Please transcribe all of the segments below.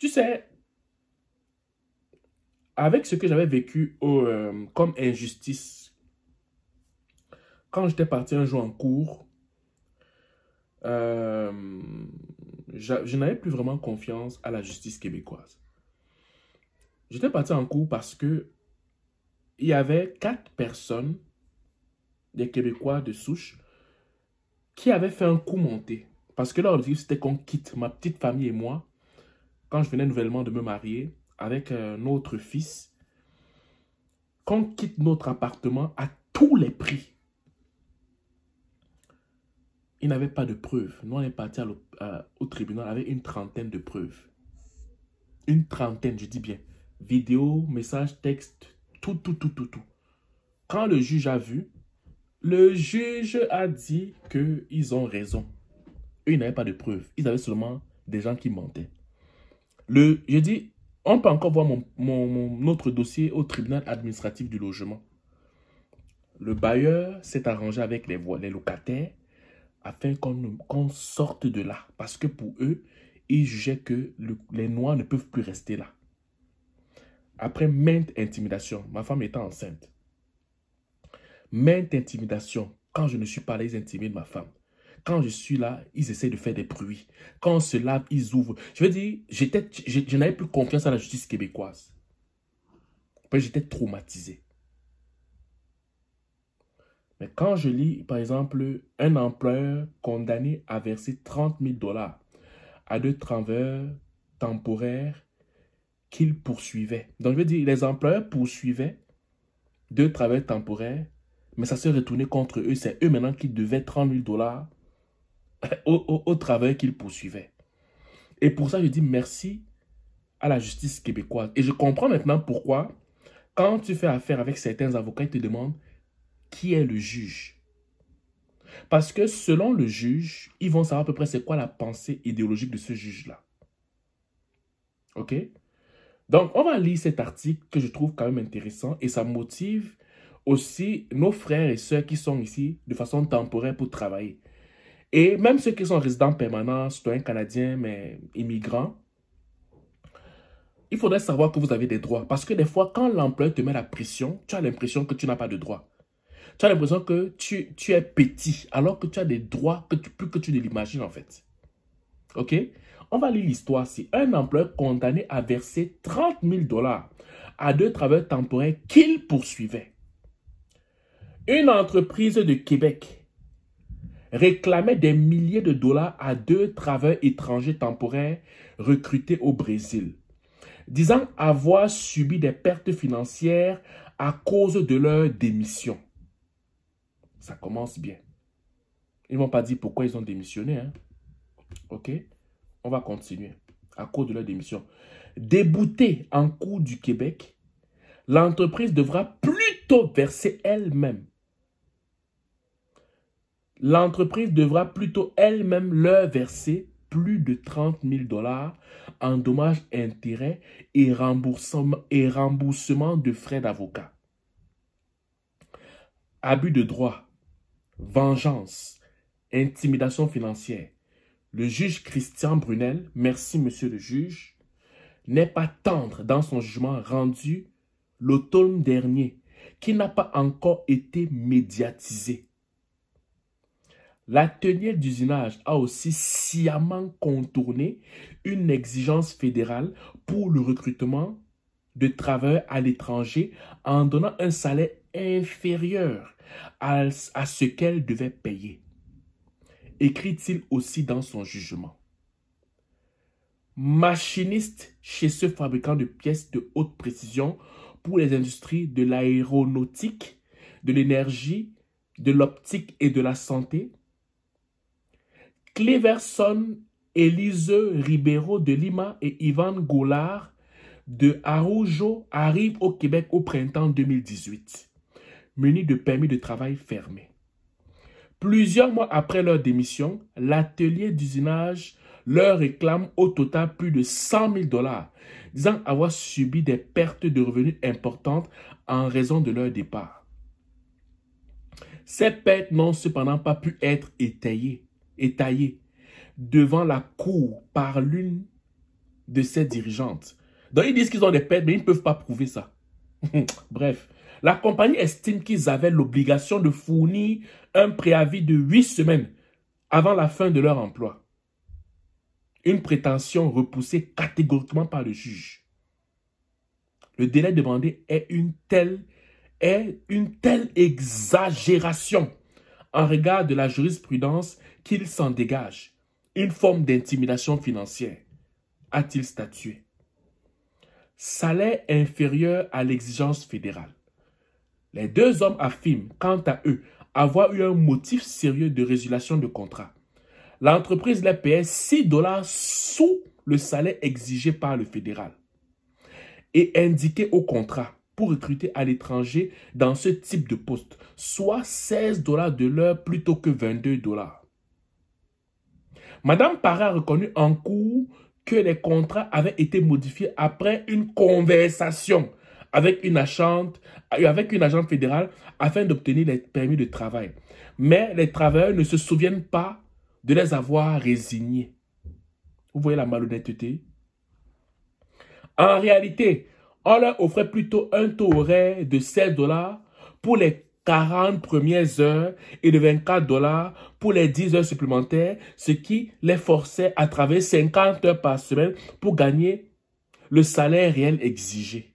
Tu sais, avec ce que j'avais vécu comme injustice, quand j'étais parti un jour en cours, euh, je n'avais plus vraiment confiance à la justice québécoise. J'étais parti en cours parce que il y avait 4 personnes, des Québécois de souche, qui avaient fait un coup monté. Parce que leur objectif, c'était qu'on quitte, ma petite famille et moi, quand je venais nouvellement de me marier, avec notre fils, qu'on quitte notre appartement à tous les prix. Il n'avait pas de preuves. Nous, on est parti au tribunal avec une trentaine de preuves. Une trentaine, je dis bien. Vidéo, message, texte, tout. Quand le juge a vu, le juge a dit qu'ils ont raison. Eux, ils n'avaient pas de preuves. Ils avaient seulement des gens qui mentaient. Je dis, on peut encore voir notre dossier au tribunal administratif du logement. Le bailleur s'est arrangé avec les locataires afin qu'on sorte de là. Parce que pour eux, ils jugeaient que les Noirs ne peuvent plus rester là. Après maintes intimidations, ma femme était enceinte. Maintes intimidations, quand je ne suis pas là, ils intimident ma femme. Quand je suis là, ils essaient de faire des bruits. Quand on se lave, ils ouvrent. Je veux dire, je n'avais plus confiance à la justice québécoise. Après, j'étais traumatisé. Mais quand je lis, par exemple, un employeur condamné à verser 30 000 $ à 2 travailleurs temporaires qu'il poursuivait. Donc, je veux dire, les employeurs poursuivaient 2 travailleurs temporaires, mais ça se retournait contre eux. C'est eux maintenant qui devaient 30 000 $ aux travailleurs qu'ils poursuivaient. Et pour ça, je dis merci à la justice québécoise. Et je comprends maintenant pourquoi, quand tu fais affaire avec certains avocats, ils te demandent qui est le juge. Parce que selon le juge, ils vont savoir à peu près c'est quoi la pensée idéologique de ce juge-là. OK? Donc, on va lire cet article que je trouve quand même intéressant et ça motive aussi nos frères et sœurs qui sont ici de façon temporaire pour travailler. Et même ceux qui sont résidents permanents, citoyens canadiens, mais immigrants, il faudrait savoir que vous avez des droits. Parce que des fois, quand l'employeur te met la pression, tu as l'impression que tu n'as pas de droits. Tu as l'impression que tu es petit, alors que tu as des droits plus que tu ne l'imagines en fait. OK? On va lire l'histoire. C'est un employeur condamné à verser 30 000 $ à 2 travailleurs temporaires qu'il poursuivait. Une entreprise de Québec réclamait des milliers de dollars à 2 travailleurs étrangers temporaires recrutés au Brésil, disant avoir subi des pertes financières à cause de leur démission. Ça commence bien. Ils ne vont pas dire pourquoi ils ont démissionné. Hein? OK? On va continuer. À cause de leur démission. Déboutée en cours du Québec, l'entreprise devra plutôt verser elle-même. L'entreprise devra plutôt elle-même leur verser plus de 30 000 $ en dommages, intérêts et remboursement de frais d'avocat. Abus de droit, vengeance, intimidation financière. Le juge Christian Brunel, merci monsieur le juge, n'est pas tendre dans son jugement rendu l'automne dernier, qui n'a pas encore été médiatisé. L'atelier d'usinage a aussi sciemment contourné une exigence fédérale pour le recrutement de travailleurs à l'étranger en donnant un salaire inférieur à ce qu'elle devait payer. Écrit-il aussi dans son jugement. Machiniste chez ce fabricant de pièces de haute précision pour les industries de l'aéronautique, de l'énergie, de l'optique et de la santé. Cleverson, Élise Ribeiro de Lima et Ivan Goulard de Araujo arrivent au Québec au printemps 2018, munis de permis de travail fermés. Plusieurs mois après leur démission, l'atelier d'usinage leur réclame au total plus de 100 000 $, disant avoir subi des pertes de revenus importantes en raison de leur départ. Ces pertes n'ont cependant pas pu être étayées devant la cour par l'une de ces dirigeantes. Donc, ils disent qu'ils ont des pertes, mais ils ne peuvent pas prouver ça. Bref, la compagnie estime qu'ils avaient l'obligation de fournir un préavis de 8 semaines avant la fin de leur emploi. Une prétention repoussée catégoriquement par le juge. Le délai demandé est une telle exagération en regard de la jurisprudence qu'il s'en dégage. Une forme d'intimidation financière, a-t-il statué. Salaire inférieur à l'exigence fédérale. Les deux hommes affirment, quant à eux, avoir eu un motif sérieux de résiliation de contrat. L'entreprise les payait 6 $ sous le salaire exigé par le fédéral et indiqué au contrat pour recruter à l'étranger dans ce type de poste, soit 16 $ de l'heure plutôt que 22 $. Madame Paré a reconnu en cours que les contrats avaient été modifiés après une conversation avec une agente fédérale afin d'obtenir les permis de travail. Mais les travailleurs ne se souviennent pas de les avoir résignés. Vous voyez la malhonnêteté? En réalité, on leur offrait plutôt un taux horaire de 16 $ pour les 40 premières heures et de 24 $ pour les 10 heures supplémentaires, ce qui les forçait à travailler 50 heures par semaine pour gagner le salaire réel exigé.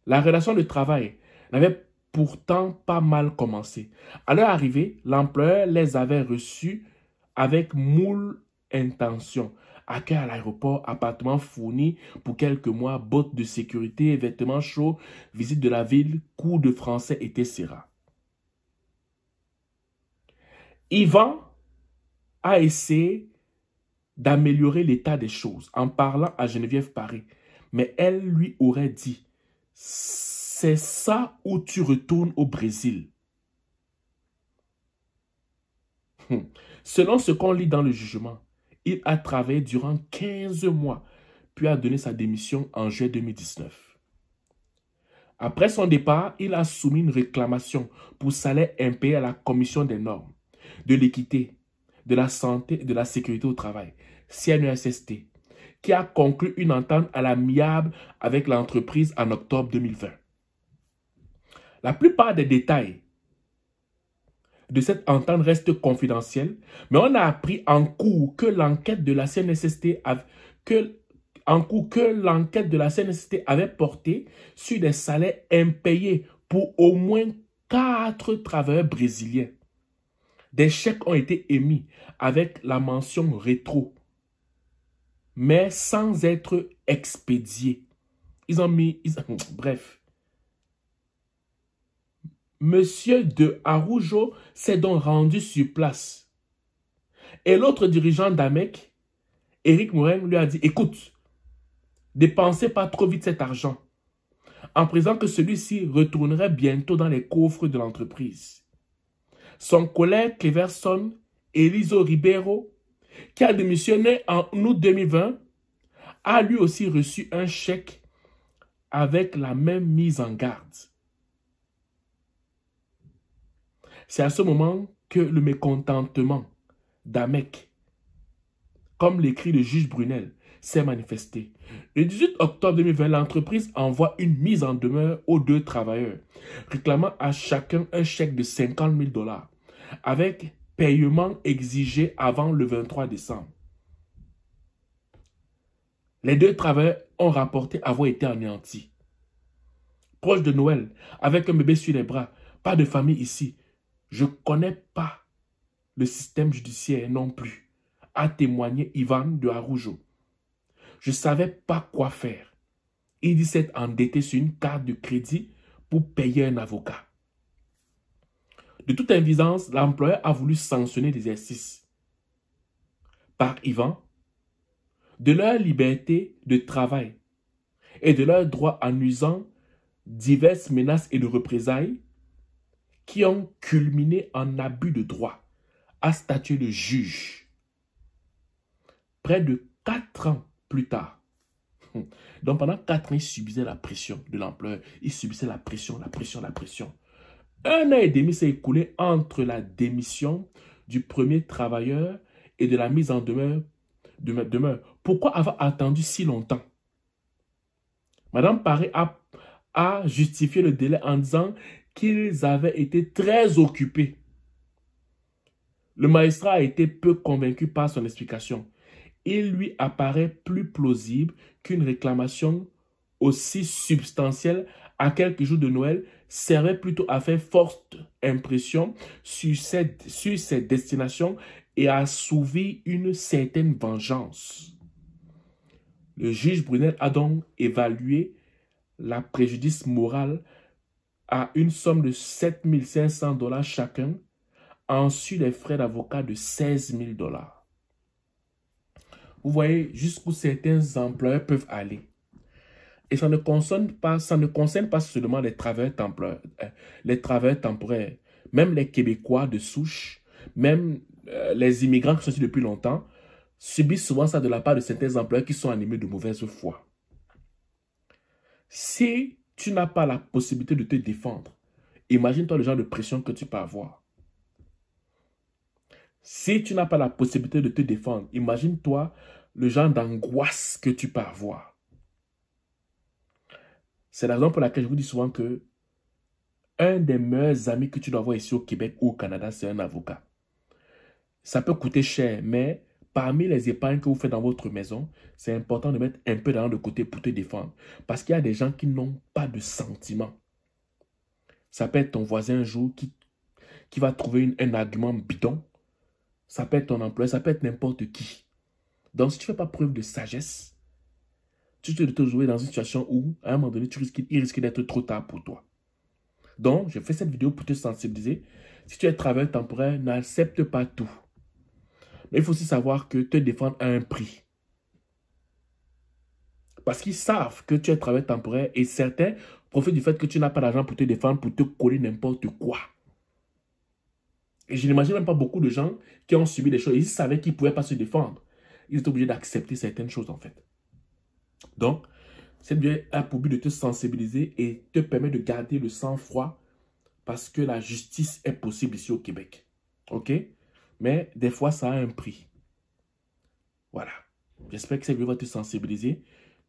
La relation de travail n'avait pourtant pas mal commencé. À leur arrivée, l'employeur les avait reçus avec moult intentions. Accueil à l'aéroport, appartement fourni pour quelques mois, bottes de sécurité, vêtements chauds, visite de la ville, cours de français, etc. Yvan a essayé d'améliorer l'état des choses en parlant à Geneviève Paré, mais elle lui aurait dit « C'est ça ou tu retournes au Brésil ». Selon ce qu'on lit dans le jugement, il a travaillé durant 15 mois, puis a donné sa démission en juillet 2019. Après son départ, il a soumis une réclamation pour salaire impayé à la Commission des normes, de l'équité, de la santé et de la sécurité au travail, CNESST, qui a conclu une entente à l'amiable avec l'entreprise en octobre 2020. La plupart des détails de cette entente reste confidentielle, mais on a appris en cours que l'enquête de la CNSST avait porté sur des salaires impayés pour au moins 4 travailleurs brésiliens. Des chèques ont été émis avec la mention rétro, mais sans être expédiés. Bref. Monsieur de Araujo s'est donc rendu sur place. Et l'autre dirigeant d'AMEC, Éric Morin, lui a dit « Écoute, dépensez pas trop vite cet argent, en précisant que celui-ci retournerait bientôt dans les coffres de l'entreprise. » Son collègue Cleverson, Eliso Ribeiro, qui a démissionné en août 2020, a lui aussi reçu un chèque avec la même mise en garde. C'est à ce moment que le mécontentement d'AMEC, comme l'écrit le juge Brunel, s'est manifesté. Le 18 octobre 2020, l'entreprise envoie une mise en demeure aux 2 travailleurs, réclamant à chacun un chèque de 50 000 $, avec paiement exigé avant le 23 décembre. Les 2 travailleurs ont rapporté avoir été anéantis. Proche de Noël, avec un bébé sur les bras, pas de famille ici. Je ne connais pas le système judiciaire non plus, a témoigné Ivan de Araujo. Je ne savais pas quoi faire. Il dit s'être endetté sur une carte de crédit pour payer un avocat. De toute évidence, l'employeur a voulu sanctionner l'exercice par Ivan de leur liberté de travail et de leurs droits en usant diverses menaces et de représailles qui ont culminé en abus de droit, a statué le juge. Près de 4 ans plus tard, donc pendant 4 ans, il subissait la pression de l'employeur, il subissait la pression. 1 an et demi s'est écoulé entre la démission du premier travailleur et de la mise en demeure demeure. Pourquoi avoir attendu si longtemps? Madame Paré a justifié le délai en disant qu'ils avaient été très occupés. Le magistrat a été peu convaincu par son explication. Il lui apparaît plus plausible qu'une réclamation aussi substantielle à quelques jours de Noël servait plutôt à faire forte impression sur ses destinations et à assouvir une certaine vengeance. Le juge Brunel a donc évalué la préjudice morale à une somme de 7 500 $ chacun, ensuite les frais d'avocat de 16 000 $. Vous voyez jusqu'où certains employeurs peuvent aller. Et ça ne concerne pas seulement les travailleurs temporaires, même les Québécois de souche, même les immigrants qui sont ici depuis longtemps, subissent souvent ça de la part de certains employeurs qui sont animés de mauvaise foi. Si tu n'as pas la possibilité de te défendre, imagine-toi le genre de pression que tu peux avoir. Si tu n'as pas la possibilité de te défendre, imagine-toi le genre d'angoisse que tu peux avoir. C'est la raison pour laquelle je vous dis souvent que un des meilleurs amis que tu dois avoir ici au Québec ou au Canada, c'est un avocat. Ça peut coûter cher, mais parmi les épargnes que vous faites dans votre maison, c'est important de mettre un peu d'argent de côté pour te défendre. Parce qu'il y a des gens qui n'ont pas de sentiments. Ça peut être ton voisin un jour qui va trouver un argument bidon. Ça peut être ton employé, ça peut être n'importe qui. Donc, si tu ne fais pas preuve de sagesse, tu te retrouves dans une situation où, à un moment donné, il risque d'être trop tard pour toi. Donc, je fais cette vidéo pour te sensibiliser. Si tu es travailleur temporaire, n'accepte pas tout. Mais il faut aussi savoir que te défendre a un prix. Parce qu'ils savent que tu es travailleur temporaire et certains profitent du fait que tu n'as pas d'argent pour te défendre, pour te coller n'importe quoi. Et je n'imagine même pas beaucoup de gens qui ont subi des choses. Ils savaient qu'ils ne pouvaient pas se défendre. Ils étaient obligés d'accepter certaines choses en fait. Donc, cette vidéo a pour but de te sensibiliser et te permet de garder le sang-froid parce que la justice est possible ici au Québec. Ok? Mais des fois, ça a un prix. Voilà. J'espère que cette vidéo va te sensibiliser.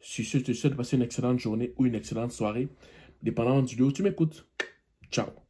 Sur ce, je te souhaite de passer une excellente journée ou une excellente soirée, dépendant du lieu où tu m'écoutes. Ciao.